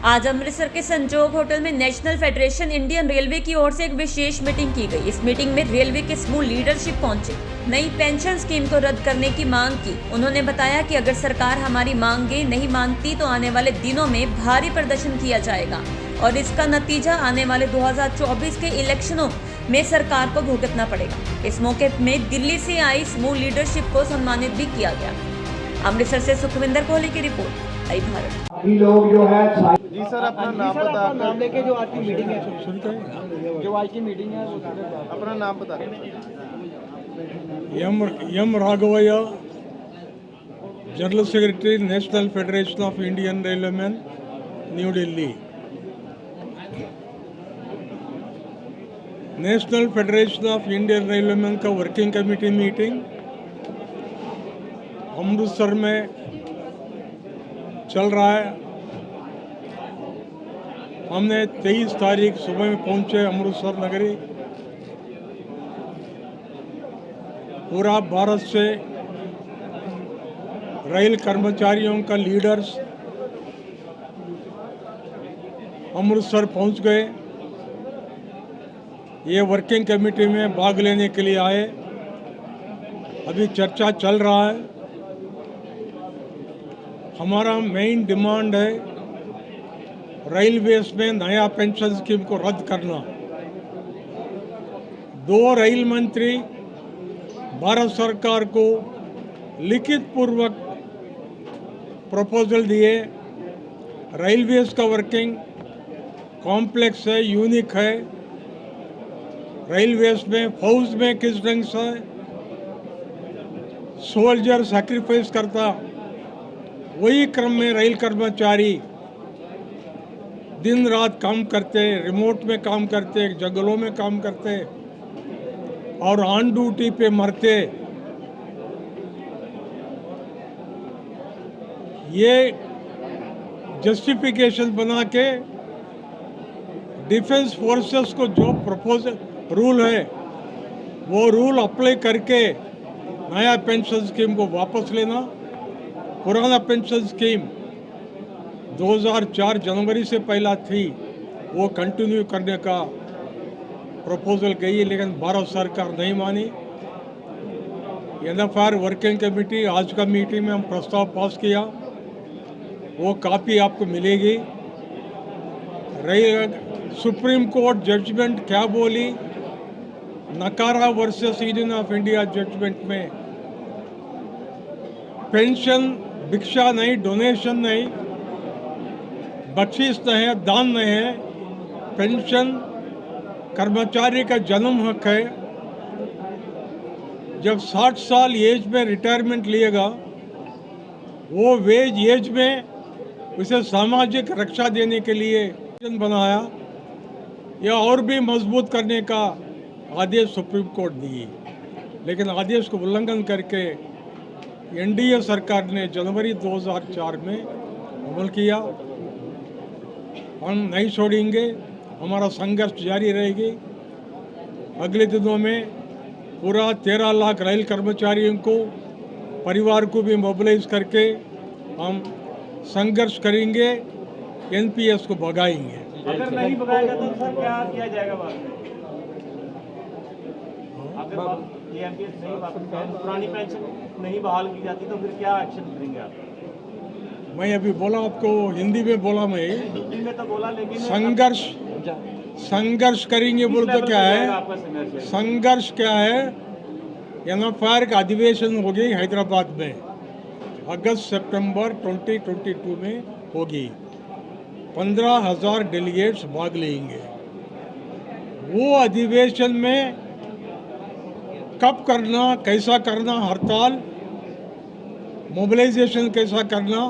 आज अमृतसर के संजोग होटल में नेशनल फेडरेशन इंडियन रेलवे की ओर से एक विशेष मीटिंग की गई। इस मीटिंग में रेलवे के समूह लीडरशिप पहुंचे, नई पेंशन स्कीम को रद्द करने की मांग की। उन्होंने बताया कि अगर सरकार हमारी मांगे नहीं मानती तो आने वाले दिनों में भारी प्रदर्शन किया जाएगा और इसका नतीजा आने वाले 2024 के इलेक्शनों में सरकार को भुगतना पड़ेगा। इस मौके में दिल्ली से आई समूह लीडरशिप को सम्मानित भी किया गया। अमृतसर से सुखविंदर कोहली की रिपोर्ट, आई भारत। लोग जो है जी सर, अपना नाम अपना बता नाम लेके जो आज की मीटिंग है, जो आज की मीटिंग है वो अपना नाम बता M Raghavaiah, general secretary national federation of Indian railwaymen, new Delhi. National federation of Indian railwaymen का वर्किंग कमेटी मीटिंग अमृतसर में चल रहा है। हमने 23 तारीख सुबह में पहुंचे अमृतसर नगरी। पूरा भारत से रेल कर्मचारियों का लीडर्स अमृतसर पहुंच गए। ये वर्किंग कमेटी में भाग लेने के लिए आए। अभी चर्चा चल रहा है। हमारा मेन डिमांड है रेलवेज में नया पेंशन स्कीम को रद्द करना। 2 रेल मंत्री भारत सरकार को लिखित पूर्वक प्रपोजल दिए। रेलवेज का वर्किंग कॉम्प्लेक्स है, यूनिक है। रेलवेज में फौज में किस ढंग से सोल्जर सैक्रिफाइस करता, वही क्रम में रेल कर्मचारी दिन रात काम करते, रिमोट में काम करते, जंगलों में काम करते और ऑन ड्यूटी पे मरते। ये जस्टिफिकेशन बना के डिफेंस फोर्सेस को जो प्रपोजल रूल है वो रूल अप्लाई करके नया पेंशन स्कीम को वापस लेना। पुराना पेंशन स्कीम 2004 जनवरी से पहला थी, वो कंटिन्यू करने का प्रपोजल गई है, लेकिन भारत सरकार नहीं मानी। एनएफआर वर्किंग कमेटी आज का मीटिंग में हम प्रस्ताव पास किया, वो कापी आपको मिलेगी। सुप्रीम कोर्ट जजमेंट क्या बोली, Nakara versus Union of India judgement में पेंशन भिक्षा नहीं, डोनेशन नहीं, बख्शीश नहीं है, दान नहीं है। पेंशन कर्मचारी का जन्म हक है। जब 60 साल एज में रिटायरमेंट लिएगा, वो वेज एज में उसे सामाजिक रक्षा देने के लिए बनाया या और भी मजबूत करने का आदेश सुप्रीम कोर्ट दी, लेकिन आदेश को उल्लंघन करके एनडीए सरकार ने जनवरी 2004 में अमल किया। हम नहीं छोड़ेंगे, हमारा संघर्ष जारी रहेगी। अगले दिनों में पूरा 13 लाख रेल कर्मचारियों को, परिवार को भी मोबिलाइज करके हम संघर्ष करेंगे, एनपीएस को भगाएंगे। अगर नहीं भगाएगा तो सर क्या किया जाएगा बाद में? अगर ये एमपीएस नहीं वापस, पुरानी पेंशन नहीं बहाल की जाती तो फिर क्या एक्शन करेंगे आप? मैं अभी बोला आपको, हिंदी में बोला मैं। हिंदी में तो बोला, लेकिन संघर्ष करेंगे बोल तो क्या है? संघर्ष क्या है? एनएफआर का अधिवेशन होगी हैदराबाद में, अगस्त सितंबर 2022 में होगी। 15,000 डेलीगेट्स भाग लेंगे। वो अधिवेशन में कब करना, कैसा करना, हड़ताल मोबिलाइजेशन कैसा करना,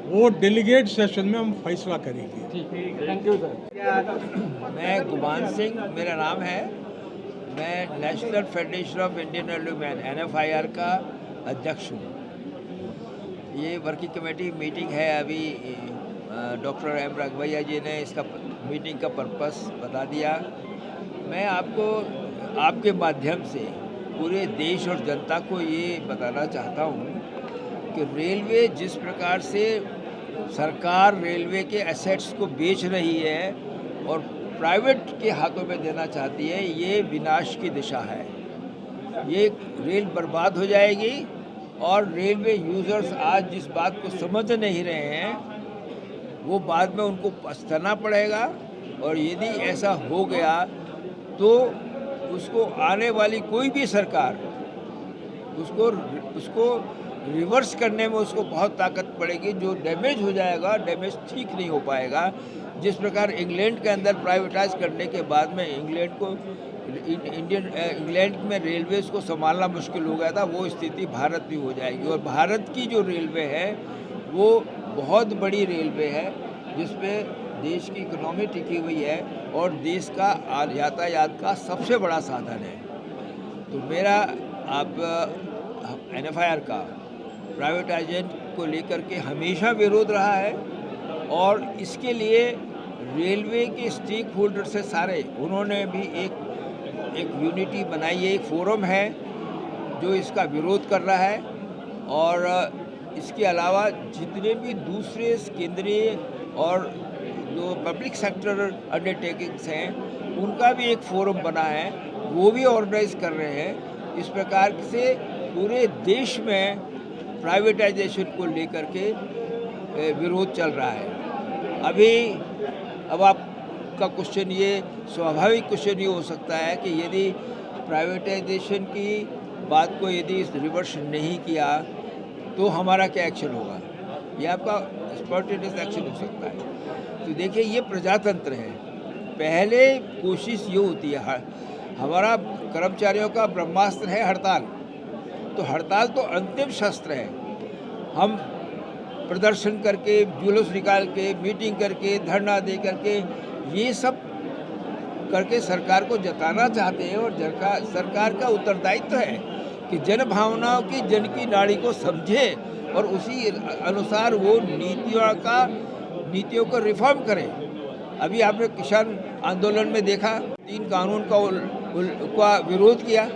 वो डेलीगेट सेशन में हम फैसला करेंगे। Thank you sir. मैं गुमान सिंह मेरा नाम है। मैं national federation of Indian railwaymen NFIR का अध्यक्ष हूँ। ये वर्किंग कमेटी मीटिंग है। अभी डॉक्टर एम राघवయ్య जी ने इसका मीटिंग का पर्पस बता दिया। मैं आपको आपके माध्यम से पूरे देश और जनता को ये बताना चाहता हूँ कि रेलवे जिस प्रकार से सरकार रेलवे के एसेट्स को बेच रही है और प्राइवेट के हाथों में देना चाहती है, ये विनाश की दिशा है। ये रेल बर्बाद हो जाएगी और रेलवे यूज़र्स आज जिस बात को समझ नहीं रहे हैं वो बाद में उनको पछताना पड़ेगा। और यदि ऐसा हो गया तो उसको आने वाली कोई भी सरकार उसको रिवर्स करने में उसको बहुत ताकत पड़ेगी। जो डैमेज हो जाएगा, डैमेज ठीक नहीं हो पाएगा। जिस प्रकार इंग्लैंड के अंदर प्राइवेटाइज करने के बाद में इंग्लैंड में रेलवेज़ को संभालना मुश्किल हो गया था, वो स्थिति भारत भी हो जाएगी। और भारत की जो रेलवे है वो बहुत बड़ी रेलवे है जिसमें देश की इकोनॉमी टिकी हुई है और देश का यातायात का सबसे बड़ा साधन है। तो मेरा आप NFIR का प्राइवेटाइजेशन को लेकर के हमेशा विरोध रहा है और इसके लिए रेलवे के स्टेक होल्डर से सारे उन्होंने भी एक यूनिटी बनाई है, एक फोरम है जो इसका विरोध कर रहा है। और इसके अलावा जितने भी दूसरे केंद्रीय और जो पब्लिक सेक्टर अंडरटेकिंग्स हैं उनका भी एक फोरम बना है, वो भी ऑर्गेनाइज कर रहे हैं। इस प्रकार से पूरे देश में प्राइवेटाइजेशन को लेकर के विरोध चल रहा है। अब आपका क्वेश्चन ये स्वाभाविक क्वेश्चन ये हो सकता है कि यदि प्राइवेटाइजेशन की बात को यदि रिवर्स नहीं किया तो हमारा क्या एक्शन होगा। ये आपका स्पॉन्टेनियस एक्शन हो सकता है। तो देखिए ये प्रजातंत्र है। पहले कोशिश ये होती है, हमारा कर्मचारियों का ब्रह्मास्त्र है हड़ताल। तो हड़ताल तो अंतिम शस्त्र है। हम प्रदर्शन करके, जुलूस निकाल के, मीटिंग करके, धरना दे करके, ये सब करके सरकार को जताना चाहते हैं। और सरकार का उत्तरदायित्व है कि जन भावनाओं की, जन की नाड़ी को समझे और उसी अनुसार वो नीतियों को रिफॉर्म करें। अभी आपने किसान आंदोलन में देखा, 3 कानून का विरोध किया।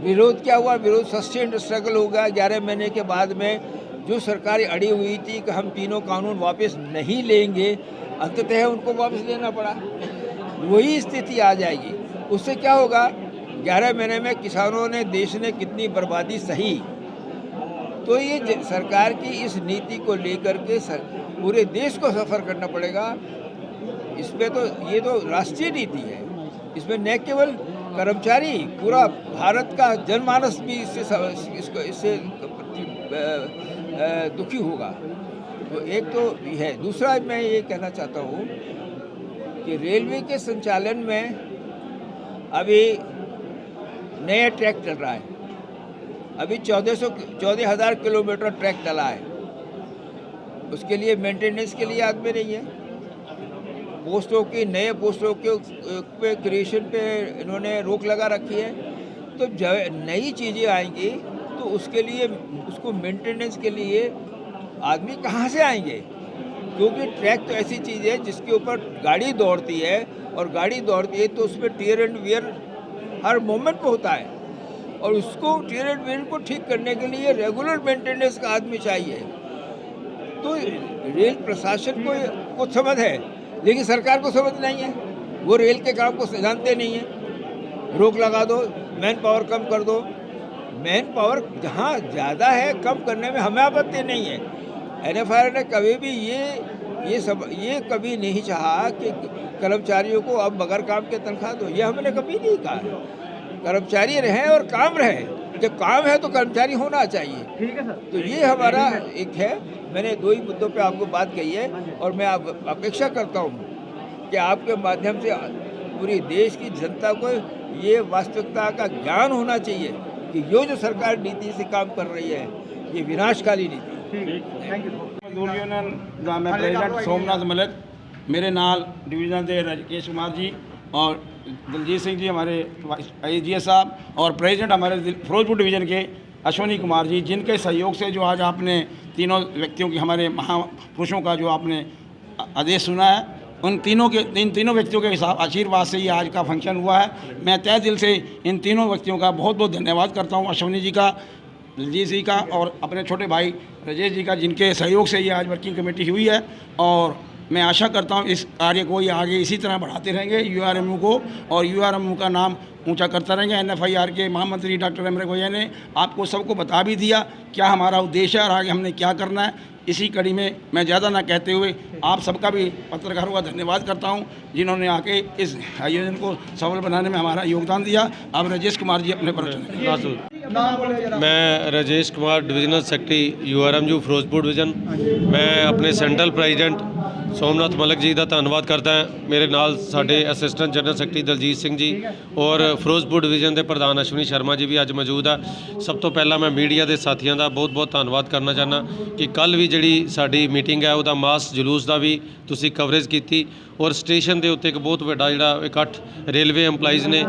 विरोध क्या हुआ? विरोध सस्टेन्ड स्ट्रगल हो गया। 11 महीने के बाद में जो सरकार अड़ी हुई थी कि हम तीनों कानून वापस नहीं लेंगे, अंततः उनको वापस लेना पड़ा। वही स्थिति आ जाएगी। उससे क्या होगा? 11 महीने में किसानों ने, देश ने कितनी बर्बादी सही। तो ये सरकार की इस नीति को लेकर के पूरे देश को सफ़र करना पड़ेगा। इसमें तो ये तो राष्ट्रीय नीति है, इसमें न केवल कर्मचारी, पूरा भारत का जनमानस भी इससे दुखी होगा। तो एक तो है। दूसरा मैं ये कहना चाहता हूँ कि रेलवे के संचालन में अभी नया ट्रैक चल रहा है। अभी 14,000 किलोमीटर ट्रैक चला है। उसके लिए मेंटेनेंस के लिए आदमी नहीं है। पोस्टों की, नए पोस्टों के क्रिएशन पे इन्होंने रोक लगा रखी है। तो जब नई चीज़ें आएंगी तो उसके लिए, उसको मेंटेनेंस के लिए आदमी कहाँ से आएंगे? क्योंकि ट्रैक तो ऐसी चीज़ है जिसके ऊपर गाड़ी दौड़ती है और गाड़ी दौड़ती है तो उसमें tier and wear her moment पे होता है। और उसको टियर एंड वियर को ठीक करने के लिए रेगुलर मेंटेनेंस का आदमी चाहिए। तो रेल प्रशासन को कुछ समझ है लेकिन सरकार को समझ नहीं है। वो रेल के काम को जानते नहीं है। रोक लगा दो, मैन पावर कम कर दो। मैन पावर जहाँ ज़्यादा है कम करने में हमें आपत्ति नहीं है। NFIR ने कभी भी ये कभी नहीं चाहा कि कर्मचारियों को अब बगैर काम के तनख्वाह दो। ये हमने कभी नहीं कहा। कर्मचारी रहें और काम रहे। जब काम है तो कर्मचारी होना चाहिए। ठीक है सर। तो ये हमारा एक है। मैंने 2 ही मुद्दों पे आपको बात कही है और मैं अपेक्षा करता हूँ कि आपके माध्यम से पूरी देश की जनता को ये वास्तविकता का ज्ञान होना चाहिए कि जो सरकार नीति से काम कर रही है ये विनाशकाली नीति है। Thank you. मजदूर यूनियन ਦਾ मैं प्रेसिडेंट सोमनाथ मलिक, मेरे नाल डिवीज़न के राकेश कुमार जी और दलजीत सिंह जी हमारे AGS साहब और प्रेसिडेंट हमारे फिरोजपुर डिवीज़न के अश्विनी कुमार जी, जिनके सहयोग से जो आज आपने तीनों व्यक्तियों की, हमारे महापुरुषों का जो आपने आदेश सुना है, उन तीनों व्यक्तियों के हिसाब आशीर्वाद से ये आज का फंक्शन हुआ है। मैं तहे दिल से इन तीनों व्यक्तियों का बहुत बहुत धन्यवाद करता हूँ। अश्विनी जी का, दलजीत जी का और अपने छोटे भाई राजेश जी का, जिनके सहयोग से ये आज वर्किंग कमेटी हुई है। और मैं आशा करता हूँ इस कार्य को ये आगे इसी तरह बढ़ाते रहेंगे URMU को, और URMU का नाम ऊंचा करता रहेंगे। NFIR के महामंत्री डॉक्टर एम गोया ने आपको सबको बता भी दिया क्या हमारा उद्देश्य है और आगे हमने क्या करना है। इसी कड़ी में मैं ज़्यादा ना कहते हुए आप सबका भी पत्रकारों का धन्यवाद करता हूं, जिन्होंने आके इस आयोजन को सफल बनाने में हमारा योगदान दिया। अब राजेश कुमार जी अपने परिचय। मैं Rajesh Kumar, divisional secretary URMU Firozpur division. मैं अपने सेंट्रल प्रेजिडेंट सोमनाथ मलिक जी का धन्यवाद करता है। मेरे नाल साडे assistant general secretary Daljit Singh ji और फिरोजपुर डिवीजन के प्रधान अश्विनी शर्मा जी भी अज मौजूद आ। सब तो पहला मैं मीडिया के साथियों का बहुत बहुत धन्यवाद करना चाहना कि कल भी जी साडी मीटिंग है वह मास जुलूस का भी तुसी कवरेज की, और स्टेशन के उत्ते एक बहुत बड़ा जिहड़ा इकट्ठ रेलवे एम्पलाइज़ ने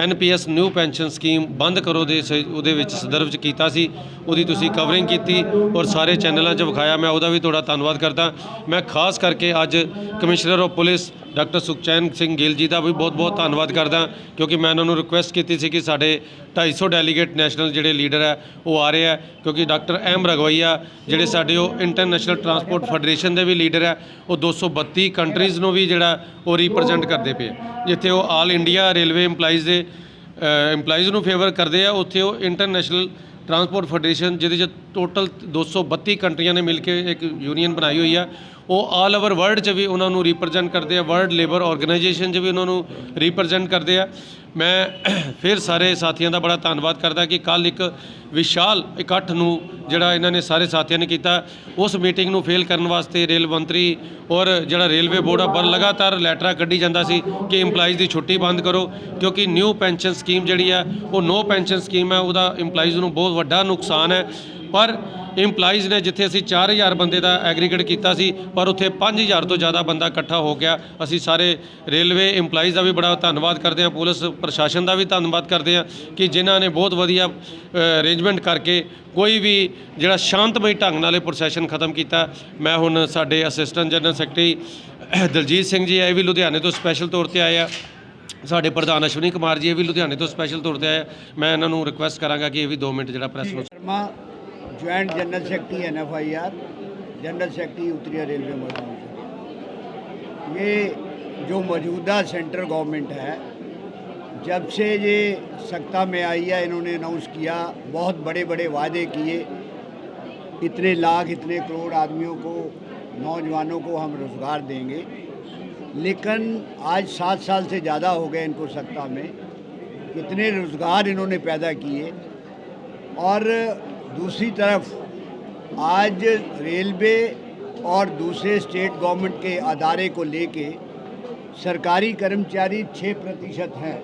NPS न्यू पेंशन स्कीम बंद करो दे संदर्भ च कीता सी, उहदी तुसी कवरिंग की और सारे चैनलों च विखाया। मैं उहदा भी थोड़ा धन्यवाद करता। मैं खास करके अज commissioner of police doctor Sukhchain Singh Gill ji का भी बहुत बहुत धन्यवाद करदा, क्योंकि मैं उन्होंने रिक्वेस्ट की थी कि साढ़े 250 डेलीगेट नैशनल जोड़े लीडर है वो आ रहे हैं, क्योंकि डॉक्टर M रघवैया जोड़े साढ़े इंटरनेशनल ट्रांसपोर्ट फैडरेशन के भी लीडर है, वो 232 कंट्रीज़ को भी जोड़ा वो रिप्रजेंट करते पे, जिथे वो ऑल इंडिया रेलवे एम्पलाइज़ के एम्पलाइज़ को फेवर करते हैं, उत्थे वो इंटरनेशनल ट्रांसपोर्ट फैडरेशन जिहदे टोटल 232 कंट्रियां ने मिलकर एक यूनीयन बनाई हुई है, वो ऑल ओवर वर्ल्ड च भी उन्होंने रिप्रजेंट करते हैं, वर्ल्ड लेबर ऑर्गेनाइजेशन च भी उन्होंने रिप्रजेंट करते हैं। मैं फिर सारे साथियों का बड़ा धन्यवाद करता कि कल एक विशाल इकट्ठ नूं जिहड़ा इन्होंने सारे साथियों ने किया, उस मीटिंग नूं फेल करने वास्ते रेल मंत्री और जिहड़ा रेलवे बोर्ड आ पर लगातार लैटरां कड्ढी जांदा सी कि इंपलाइज़ की छुट्टी बंद करो, क्योंकि न्यू पेंशन स्कीम जिहड़ी है वो नो पेंशन स्कीम है, उहदा इंपलाइज़ नूं बहुत वड्डा नुकसान है। पर इंपलाइज़ ने जिथे असी 4000 बंदे का एग्रीगेट किया सी, पर उत्थे 5000 तो ज़्यादा बंदा इकट्ठा हो गया। असी सारे रेलवे इंपलाइज़ का भी बड़ा धन्यवाद करते हैं, पुलिस प्रशासन का भी धन्यवाद करते हैं कि जिन्हों ने बहुत वधिया अरेंजमेंट करके कोई भी जिहड़ा शांतमई ढंग नाल प्रोसैशन खत्म किया। मैं हुण साडे assistant general secretary Daljit Singh ji ये भी लुधियाने तो स्पैशल तौर पर आए आ, साडे प्रधान अश्विनी कुमार जी ये भी लुधियाने तो स्पैशल तौर पर आए। मैं इन्हों रिक्वेस्ट कराँगा कि ये भी 2 मिनट जिहड़ा press note joint general secretary NFIR, general secretary उत्तरी रेलवे मजदूर। ये जो मौजूदा सेंट्रल गवर्नमेंट है, जब से ये सत्ता में आई है, इन्होंने अनाउंस किया, बहुत बड़े बड़े वादे किए, इतने लाख इतने करोड़ आदमियों को, नौजवानों को हम रोज़गार देंगे। लेकिन आज 7 साल से ज़्यादा हो गए इनको सत्ता में, कितने रोज़गार इन्होंने पैदा किए। और दूसरी तरफ आज रेलवे और दूसरे स्टेट गवर्नमेंट के अदारे को लेके सरकारी कर्मचारी 6% हैं,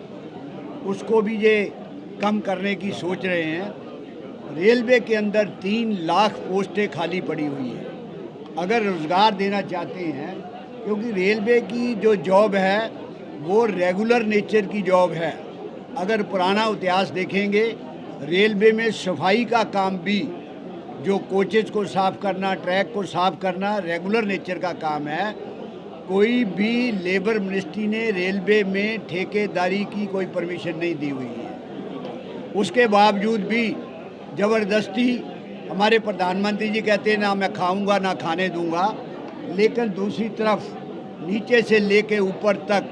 उसको भी ये कम करने की सोच रहे हैं। रेलवे के अंदर 3 लाख पोस्टें खाली पड़ी हुई हैं। अगर रोज़गार देना चाहते हैं, क्योंकि रेलवे की जो जॉब है वो रेगुलर नेचर की जॉब है। अगर पुराना इतिहास देखेंगे, रेलवे में सफाई का काम भी, जो कोचेज को साफ़ करना, ट्रैक को साफ़ करना, रेगुलर नेचर का काम है। कोई भी लेबर मिनिस्ट्री ने रेलवे में ठेकेदारी की कोई परमिशन नहीं दी हुई है। उसके बावजूद भी ज़बरदस्ती हमारे प्रधानमंत्री जी कहते हैं ना मैं खाऊंगा ना खाने दूंगा, लेकिन दूसरी तरफ नीचे से लेके ऊपर तक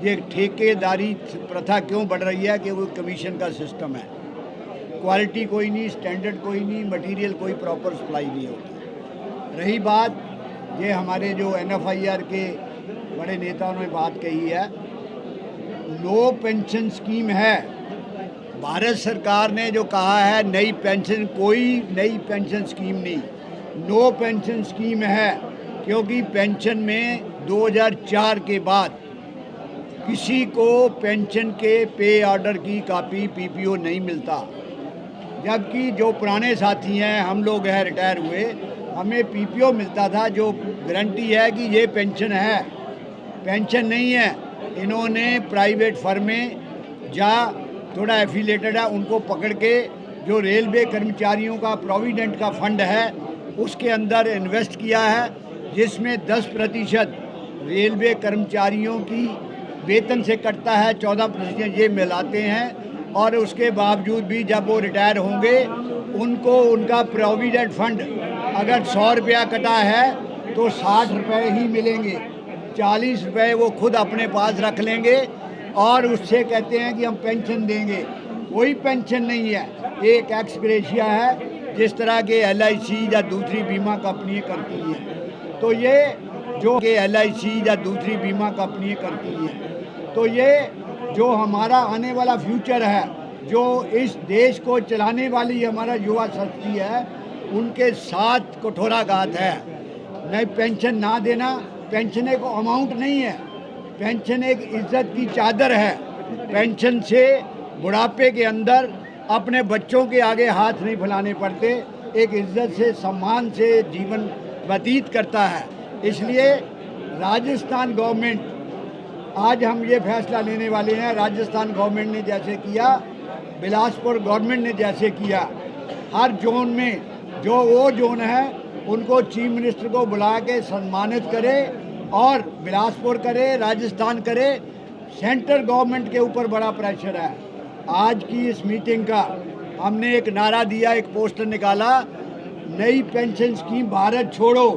ये ठेकेदारी प्रथा क्यों बढ़ रही है कि वो कमीशन का सिस्टम है। क्वालिटी कोई नहीं, स्टैंडर्ड कोई नहीं, मटेरियल कोई प्रॉपर सप्लाई नहीं होता। रही बात ये हमारे जो NFIR के बड़े नेताओं ने बात कही है, लो पेंशन स्कीम है। भारत सरकार ने जो कहा है नई पेंशन, कोई नई पेंशन स्कीम नहीं, नो पेंशन स्कीम है। क्योंकि पेंशन में 2004 के बाद किसी को पेंशन के पे ऑर्डर की कापी PPO नहीं मिलता, जबकि जो पुराने साथी हैं, हम लोग हैं रिटायर हुए, हमें PPO मिलता था जो गारंटी है कि ये पेंशन है। पेंशन नहीं है। इन्होंने प्राइवेट फर्म में जा थोड़ा एफिलेटेड है उनको पकड़ के जो रेलवे कर्मचारियों का प्रोविडेंट का फंड है उसके अंदर इन्वेस्ट किया है, जिसमें 10% रेलवे कर्मचारियों की वेतन से कटता है, 14% ये मिलाते हैं। और उसके बावजूद भी जब वो रिटायर होंगे उनको उनका प्रोविडेंट फंड अगर 100 रुपया कटा है तो 60 रुपये ही मिलेंगे, 40 रुपये वो खुद अपने पास रख लेंगे और उससे कहते हैं कि हम पेंशन देंगे। कोई पेंशन नहीं है, एक एक्स ग्रेशिया है जिस तरह के LIC या दूसरी बीमा कंपनी करती हैं। तो ये जो कि LIC या दूसरी बीमा कंपनी करती हैं, तो ये जो हमारा आने वाला फ्यूचर है, जो इस देश को चलाने वाली हमारा युवा शक्ति है, उनके साथ कठोराघात है। नहीं पेंशन ना देना, पेंशन एक अमाउंट नहीं है, पेंशन एक इज्जत की चादर है। पेंशन से बुढ़ापे के अंदर अपने बच्चों के आगे हाथ नहीं फैलाने पड़ते, एक इज्जत से सम्मान से जीवन व्यतीत करता है। इसलिए राजस्थान गवर्नमेंट, आज हम ये फैसला लेने वाले हैं, राजस्थान गवर्नमेंट ने जैसे किया, बिलासपुर गवर्नमेंट ने जैसे किया, हर जोन में जो वो जोन है उनको चीफ मिनिस्टर को बुला के सम्मानित करे और बिलासपुर करे, राजस्थान करे। सेंट्रल गवर्नमेंट के ऊपर बड़ा प्रेशर है। आज की इस मीटिंग का हमने एक नारा दिया, एक पोस्टर निकाला, नई पेंशन स्कीम भारत छोड़ो।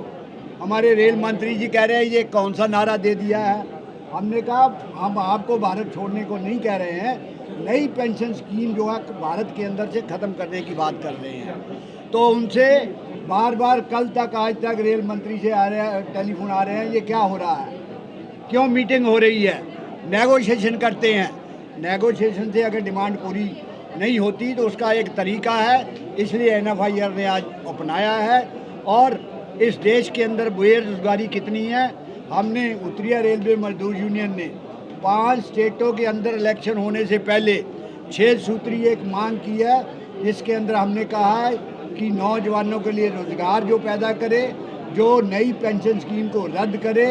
हमारे रेल मंत्री जी कह रहे हैं ये कौन सा नारा दे दिया है। हमने कहा हम आपको भारत छोड़ने को नहीं कह रहे हैं, नई पेंशन स्कीम जो है भारत के अंदर से ख़त्म करने की बात कर रहे हैं। तो उनसे बार बार कल तक आज तक रेल मंत्री से आ रहे हैं, टेलीफोन आ रहे हैं, ये क्या हो रहा है, क्यों मीटिंग हो रही है, नेगोशिएशन करते हैं। नेगोशिएशन से अगर डिमांड पूरी नहीं होती तो उसका एक तरीका है, इसलिए NFIR ने आज अपनाया है। और इस देश के अंदर बेरोजगारी कितनी है, हमने उत्तरीय रेलवे मजदूर यूनियन ने 5 स्टेटों के अंदर इलेक्शन होने से पहले 6 सूत्री एक मांग की है, जिसके अंदर हमने कहा है कि नौजवानों के लिए रोजगार जो पैदा करे, जो नई पेंशन स्कीम को रद्द करे,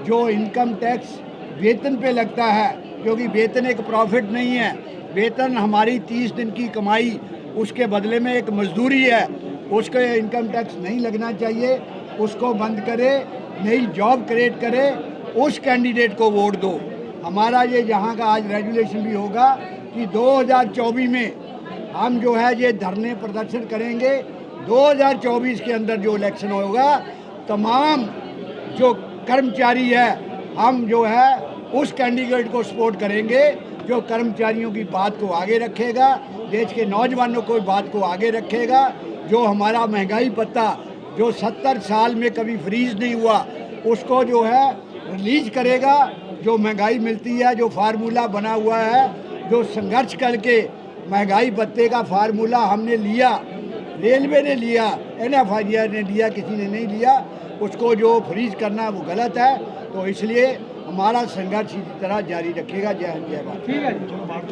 जो इनकम टैक्स वेतन पे लगता है, क्योंकि वेतन एक प्रॉफिट नहीं है, वेतन हमारी 30 दिन की कमाई उसके बदले में एक मजदूरी है, उसको इनकम टैक्स नहीं लगना चाहिए, उसको बंद करे, नई जॉब क्रिएट करे, उस कैंडिडेट को वोट दो। हमारा ये यहाँ का आज रेजुलेशन भी होगा कि 2024 में हम जो है ये धरने प्रदर्शन करेंगे। 2024 के अंदर जो इलेक्शन होगा, तमाम जो कर्मचारी है हम जो है उस कैंडिडेट को सपोर्ट करेंगे जो कर्मचारियों की बात को आगे रखेगा, देश के नौजवानों को बात को आगे रखेगा, जो हमारा महंगाई भत्ता जो 70 साल में कभी फ्रीज नहीं हुआ उसको जो है रिलीज करेगा। जो महंगाई मिलती है, जो फार्मूला बना हुआ है, जो संघर्ष करके महंगाई भत्ते का फार्मूला हमने लिया, रेलवे ने लिया, NFIR ने लिया, किसी ने नहीं लिया, उसको जो फ्रीज करना वो गलत है। तो इसलिए हमारा संघर्ष इसी तरह जारी रखेगा। जय हिंद, जय भारत।